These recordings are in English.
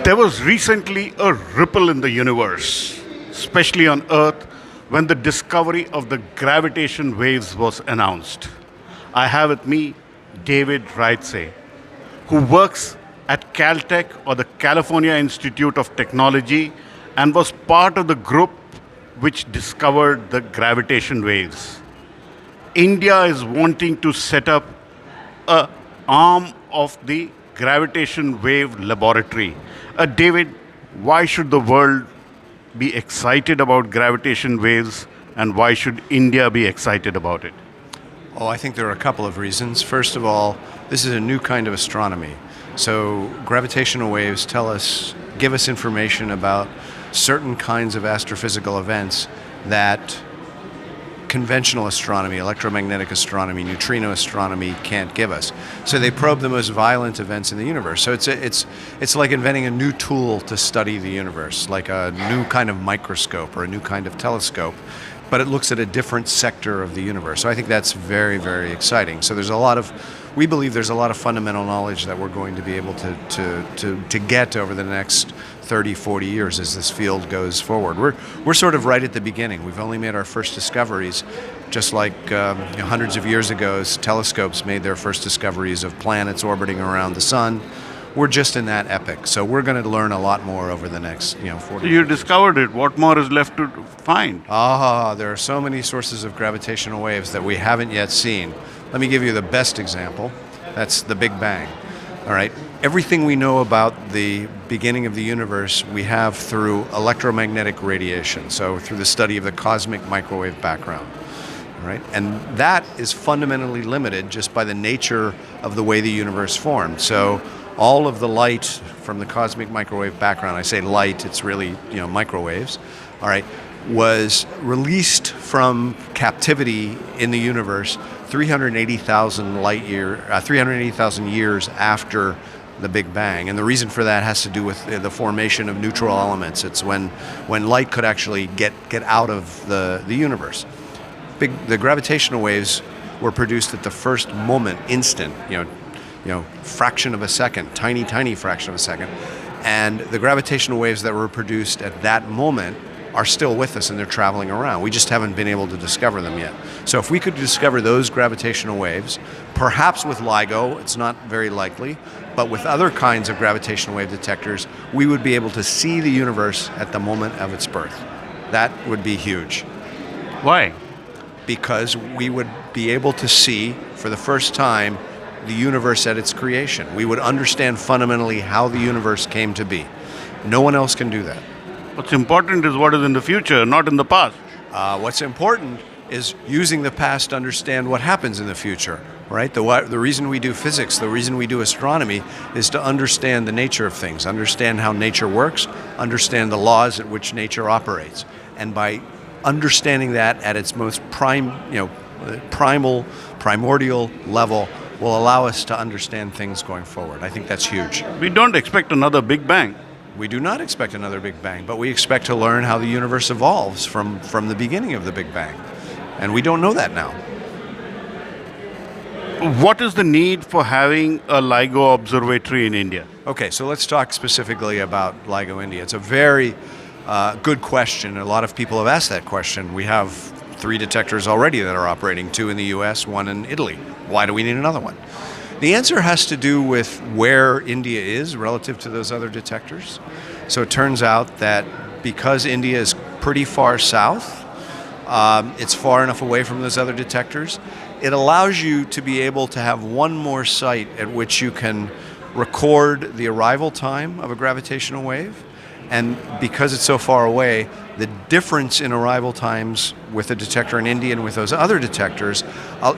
There was recently a ripple in the universe, especially on Earth, when the discovery of the gravitation waves was announced. I have with me David Reitze, who works at Caltech, or the California Institute of Technology, and was part of the group which discovered the gravitation waves. India is wanting to set up an arm of the Gravitation Wave Laboratory. David, why should the world be excited about gravitation waves, and why should India be excited about it? Oh, I think there are a couple of reasons. First of all, this is a new kind of astronomy. So gravitational waves give us information about certain kinds of astrophysical events that conventional astronomy, electromagnetic astronomy, neutrino astronomy can't give us. So they probe the most violent events in the universe. So it's like inventing a new tool to study the universe, like a new kind of microscope or a new kind of telescope, but it looks at a different sector of the universe. So I think that's very, very exciting. So we believe there's a lot of fundamental knowledge that we're going to be able to get over the next 30, 40 years as this field goes forward. We're sort of right at the beginning. We've only made our first discoveries, just like hundreds of years ago, telescopes made their first discoveries of planets orbiting around the sun. We're just in that epoch, so we're going to learn a lot more over the next 40 So you discovered it. What more is left to find? There are so many sources of gravitational waves that we haven't yet seen. Let me give you the best example. That's the Big Bang. All right. Everything we know about the beginning of the universe, we have through electromagnetic radiation, so through the study of the cosmic microwave background. All right? And that is fundamentally limited just by the nature of the way the universe formed. So all of the light from the cosmic microwave background, I say light, it's really microwaves, all right, was released from captivity in the universe 380,000 years after the Big Bang. And the reason for that has to do with the formation of neutral elements. It's when light could actually get out of the universe. The gravitational waves were produced at the first moment, instant, fraction of a second, tiny fraction of a second. And the gravitational waves that were produced at that moment are still with us, and they're traveling around. We just haven't been able to discover them yet. So if we could discover those gravitational waves, perhaps with LIGO, it's not very likely, but with other kinds of gravitational wave detectors, we would be able to see the universe at the moment of its birth. That would be huge. Why? Because we would be able to see, for the first time, the universe at its creation. We would understand fundamentally how the universe came to be. No one else can do that. What's important is what is in the future, not in the past. What's important is using the past to understand what happens in the future, right? The reason we do physics, the reason we do astronomy is to understand the nature of things, understand how nature works, understand the laws at which nature operates. And by understanding that at its most primordial level will allow us to understand things going forward. I think that's huge. We don't expect another Big Bang. We do not expect another Big Bang, but we expect to learn how the universe evolves from the beginning of the Big Bang. And we don't know that now. What is the need for having a LIGO observatory in India? Okay, so let's talk specifically about LIGO India. It's a very good question. A lot of people have asked that question. We have 3 detectors already that are operating, 2 in the US, 1 in Italy. Why do we need another one? The answer has to do with where India is relative to those other detectors. So it turns out that because India is pretty far south, it's far enough away from those other detectors, it allows you to be able to have one more site at which you can record the arrival time of a gravitational wave. And because it's so far away, the difference in arrival times with a detector in India and with those other detectors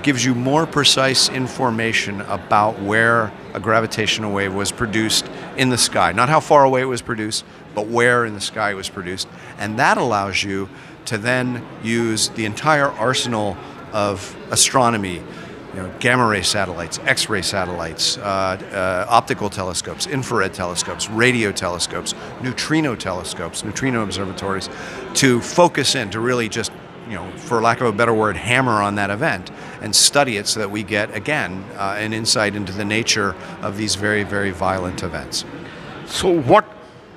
gives you more precise information about where a gravitational wave was produced in the sky. Not how far away it was produced, but where in the sky it was produced. And that allows you to then use the entire arsenal of astronomy, gamma ray satellites, X-ray satellites, optical telescopes, infrared telescopes, radio telescopes, neutrino observatories, to focus in, to really just, for lack of a better word, hammer on that event and study it so that we get, again, an insight into the nature of these very, very violent events. So what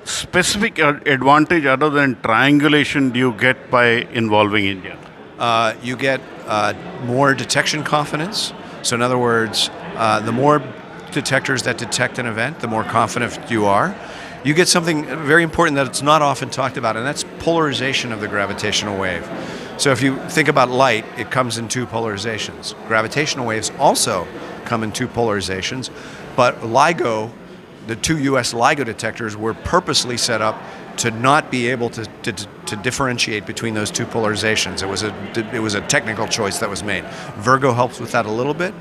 specific advantage other than triangulation do you get by involving India? You get more detection confidence. So in other words, the more detectors that detect an event, the more confident you are. You get something very important that it's not often talked about, and that's polarization of the gravitational wave. So if you think about light, it comes in two polarizations. Gravitational waves also come in two polarizations, but LIGO, the two US LIGO detectors, were purposely set up to not be able to differentiate between those two polarizations. It was a technical choice that was made. Virgo helps with that a little bit.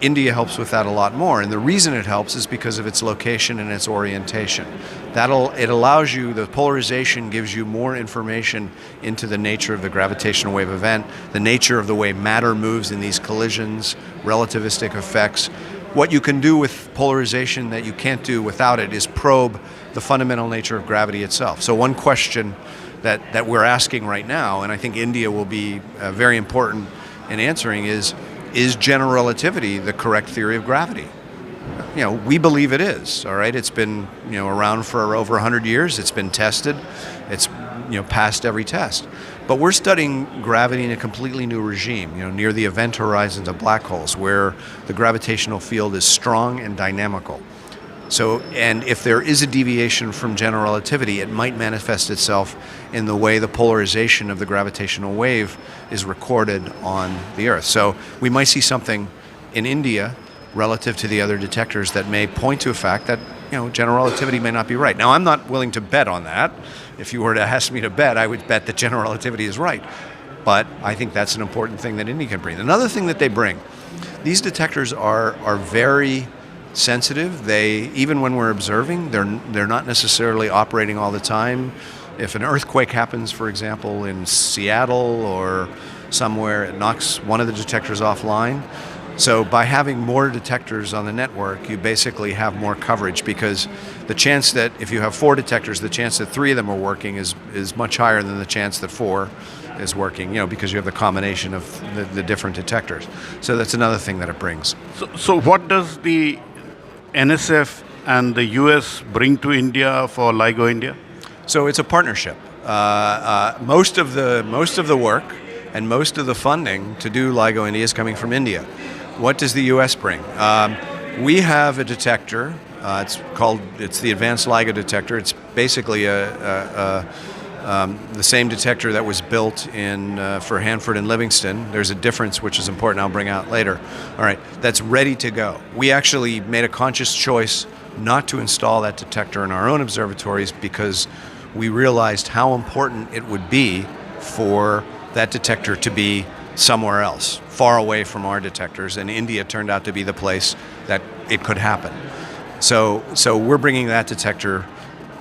India helps with that a lot more, and the reason it helps is because of its location and its orientation. It allows you, the polarization gives you more information into the nature of the gravitational wave event, the nature of the way matter moves in these collisions, relativistic effects. What you can do with polarization that you can't do without it is probe the fundamental nature of gravity itself. So one question that we're asking right now, and I think India will be very important in answering, is general relativity the correct theory of gravity? We believe it is, all right? It's been, around for over 100 years. It's been tested. It's, passed every test. But we're studying gravity in a completely new regime, near the event horizons of black holes, where the gravitational field is strong and dynamical. So, and if there is a deviation from general relativity, it might manifest itself in the way the polarization of the gravitational wave is recorded on the Earth. So we might see something in India relative to the other detectors that may point to a fact that, general relativity may not be right. Now, I'm not willing to bet on that. If you were to ask me to bet, I would bet that general relativity is right. But I think that's an important thing that India can bring. Another thing that they bring, these detectors are very sensitive. Even when we're observing, they're not necessarily operating all the time. If an earthquake happens, for example, in Seattle or somewhere, it knocks one of the detectors offline. So by having more detectors on the network, you basically have more coverage, because the chance that if you have 4 detectors, the chance that 3 of them are working is much higher than the chance that 4 is working, because you have the combination of the different detectors. So that's another thing that it brings. So what does the NSF and the US bring to India for LIGO India? So it's a partnership. Most of the work and most of the funding to do LIGO India is coming from India. What does the US bring? We have a detector. It's the Advanced LIGO detector. It's basically the same detector that was built for Hanford and Livingston. There's a difference which is important I'll bring out later. All right, that's ready to go. We actually made a conscious choice not to install that detector in our own observatories because we realized how important it would be for that detector to be somewhere else, far away from our detectors, and India turned out to be the place that it could happen. So we're bringing that detector.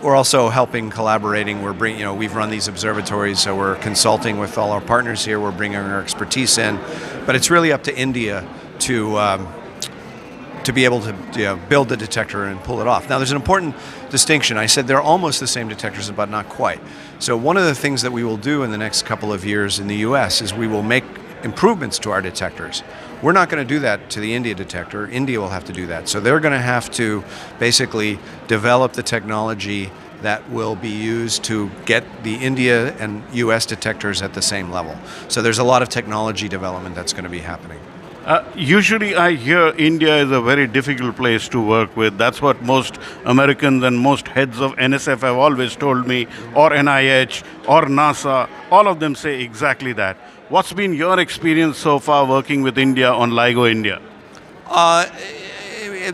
We're also helping, collaborating. We've run these observatories, so we're consulting with all our partners here. We're bringing our expertise in, but it's really up to India to be able to build the detector and pull it off. Now, there's an important distinction. I said they're almost the same detectors, but not quite. So one of the things that we will do in the next couple of years in the U.S. is we will make improvements to our detectors. We're not going to do that to the India detector. India will have to do that. So they're going to have to basically develop the technology that will be used to get the India and US detectors at the same level. So there's a lot of technology development that's going to be happening. Usually I hear India is a very difficult place to work with. That's what most Americans and most heads of NSF have always told me, or NIH, or NASA. All of them say exactly that. What's been your experience so far working with India on LIGO India?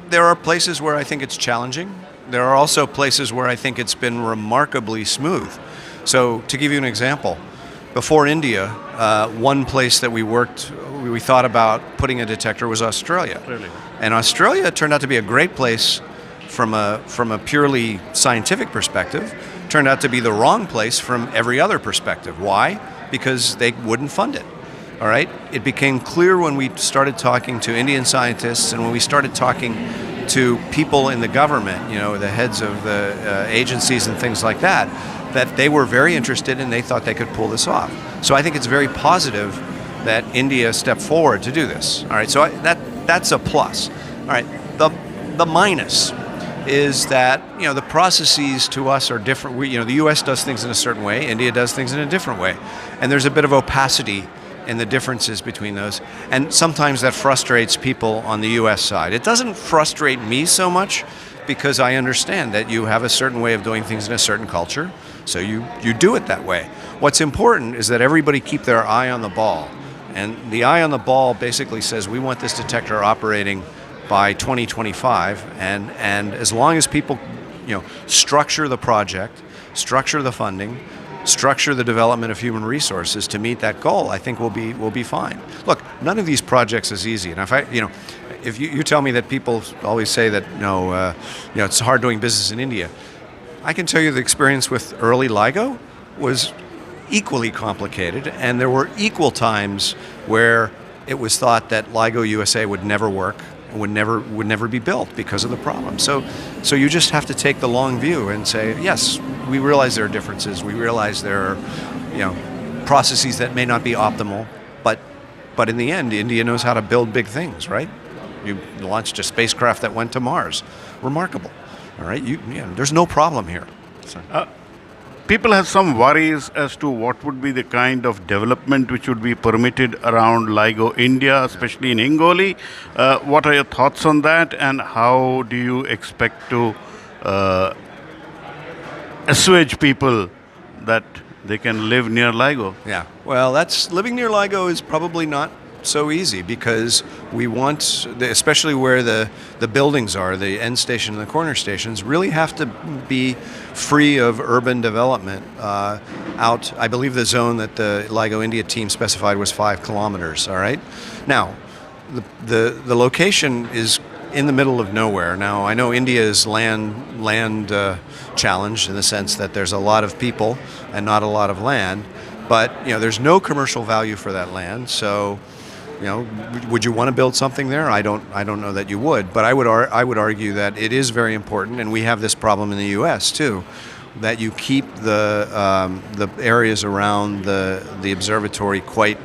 There are places where I think it's challenging. There are also places where I think it's been remarkably smooth. So to give you an example, before India, one place that we thought about putting a detector was Australia. Really? And Australia turned out to be a great place from a purely scientific perspective. Turned out to be the wrong place from every other perspective. Why? Because they wouldn't fund it. All right? It became clear when we started talking to Indian scientists and when we started talking to people in the government, the heads of the agencies and things like that, that they were very interested and they thought they could pull this off. So I think it's very positive that India stepped forward to do this. All right, so that's a plus. All right, the minus is that the processes to us are different. The U.S. does things in a certain way, India does things in a different way, and there's a bit of opacity in the differences between those, and sometimes that frustrates people on the U.S. side. It doesn't frustrate me so much because I understand that you have a certain way of doing things in a certain culture, so you do it that way. What's important is that everybody keep their eye on the ball, and the eye on the ball basically says we want this detector operating by 2025, and as long as people structure the project, structure the funding, structure the development of human resources to meet that goal, I think we'll be fine. Look, none of these projects is easy, and if you tell me that people always say that it's hard doing business in India, I can tell you the experience with early LIGO was equally complicated, and there were equal times where it was thought that LIGO USA would never work, would never be built because of the problem. So you just have to take the long view and say, yes, we realize there are differences. We realize there are, processes that may not be optimal, but in the end, India knows how to build big things, right? You launched a spacecraft that went to Mars. Remarkable. All right, there's no problem here. So. People have some worries as to what would be the kind of development which would be permitted around LIGO India, especially in Hingoli. What are your thoughts on that, and how do you expect to assuage people that they can live near LIGO? Yeah, well, living near LIGO is probably not so easy because we want, especially where the buildings are, the end station and the corner stations, really have to be free of urban development out. I believe the zone that the LIGO India team specified was 5 kilometers, all right? Now, the location is in the middle of nowhere. Now, I know India is land challenged in the sense that there's a lot of people and not a lot of land, but there's no commercial value for that land, so would you want to build something there? I don't know that you would, but I would argue that it is very important, and we have this problem in the U.S. too, that you keep the areas around the observatory quite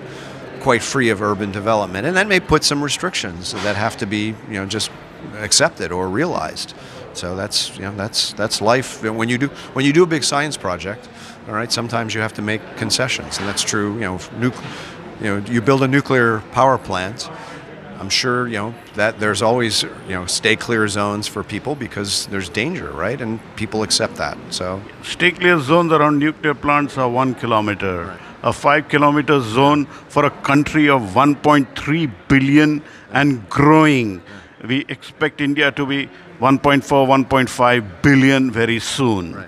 free of urban development, and that may put some restrictions that have to be just accepted or realized. So that's life. When you do a big science project, all right, sometimes you have to make concessions, and that's true. You build a nuclear power plant, I'm sure that there's always stay clear zones for people because there's danger, right? And people accept that. So stay clear zones around nuclear plants are 1 kilometer. Right. A 5 kilometer zone for a country of 1.3 billion and growing. We expect India to be 1.4, 1.5 billion very soon. Right.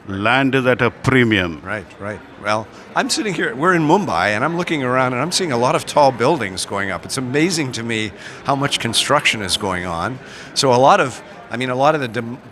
Land is at a premium. Right. Well, I'm sitting here, we're in Mumbai, and I'm looking around and I'm seeing a lot of tall buildings going up. It's amazing to me how much construction is going on. So a lot of the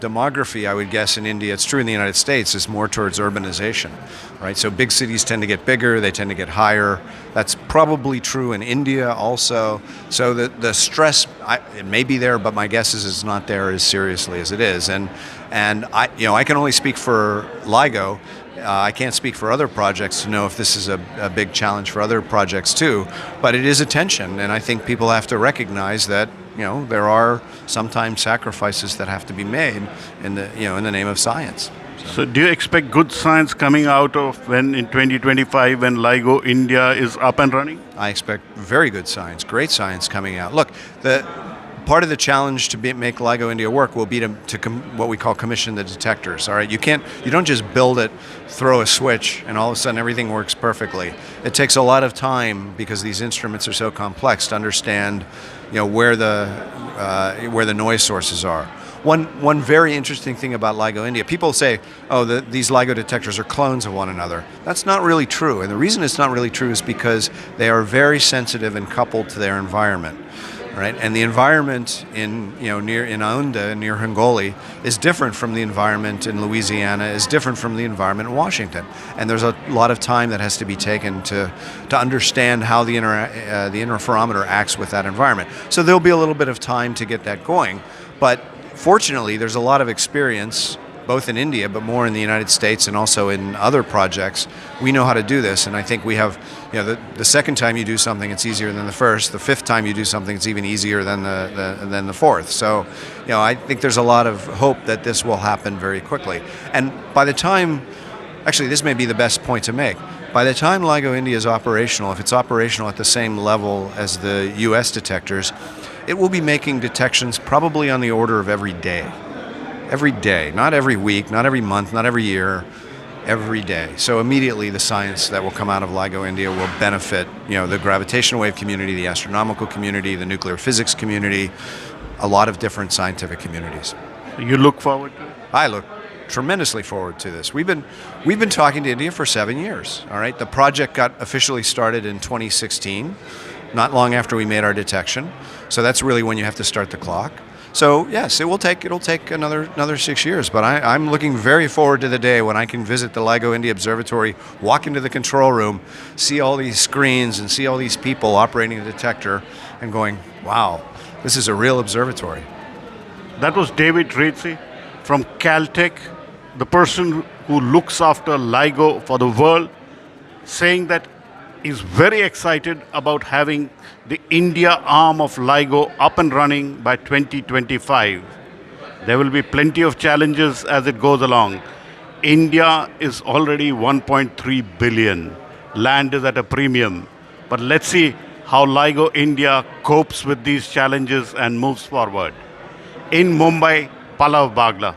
demography, I would guess, in India, it's true in the United States, is more towards urbanization, right? So big cities tend to get bigger, they tend to get higher. That's probably true in India also. So the stress, it may be there, but my guess is it's not there as seriously as it is. And I can only speak for LIGO. I can't speak for other projects to know if this is a big challenge for other projects too, but it is a tension, and I think people have to recognize that there are sometimes sacrifices that have to be made in the name of science. So do you expect good science coming out of in 2025 when LIGO India is up and running? I expect very good science, great science coming out. Look, part of the challenge to make LIGO India work will be to what we call commission the detectors. All right, you don't just build it, throw a switch, and all of a sudden everything works perfectly. It takes a lot of time because these instruments are so complex to understand, where the noise sources are. One very interesting thing about LIGO India, people say, these LIGO detectors are clones of one another. That's not really true, and the reason it's not really true is because they are very sensitive and coupled to their environment. Right, and the environment in Aunda near Hingoli is different from the environment in Louisiana, is different from the environment in Washington, and there's a lot of time that has to be taken to understand how the interferometer acts with that environment. So there'll be a little bit of time to get that going, but fortunately, there's a lot of experience both in India, but more in the United States and also in other projects. We know how to do this, and I think we have, the second time you do something, it's easier than the first. The fifth time you do something, it's even easier than the fourth. So, I think there's a lot of hope that this will happen very quickly. And by the time, actually, this may be the best point to make. By the time LIGO India is operational, if it's operational at the same level as the US detectors, it will be making detections probably on the order of every day. Every day, not every week, not every month, not every year, every day. So immediately the science that will come out of LIGO India will benefit, the gravitational wave community, the astronomical community, the nuclear physics community, a lot of different scientific communities. You look forward to it? I look tremendously forward to this. We've been talking to India for 7 years. All right, the project got officially started in 2016, not long after we made our detection. So that's really when you have to start the clock. So yes, it'll take another 6 years, but I'm looking very forward to the day when I can visit the LIGO India Observatory, walk into the control room, see all these screens and see all these people operating the detector and going, wow, this is a real observatory. That was David Reitze from Caltech, the person who looks after LIGO for the world, saying that he's very excited about having the India arm of LIGO up and running by 2025. There will be plenty of challenges as it goes along. India is already 1.3 billion. Land is at a premium. But let's see how LIGO India copes with these challenges and moves forward. In Mumbai, Pallava, Bagla.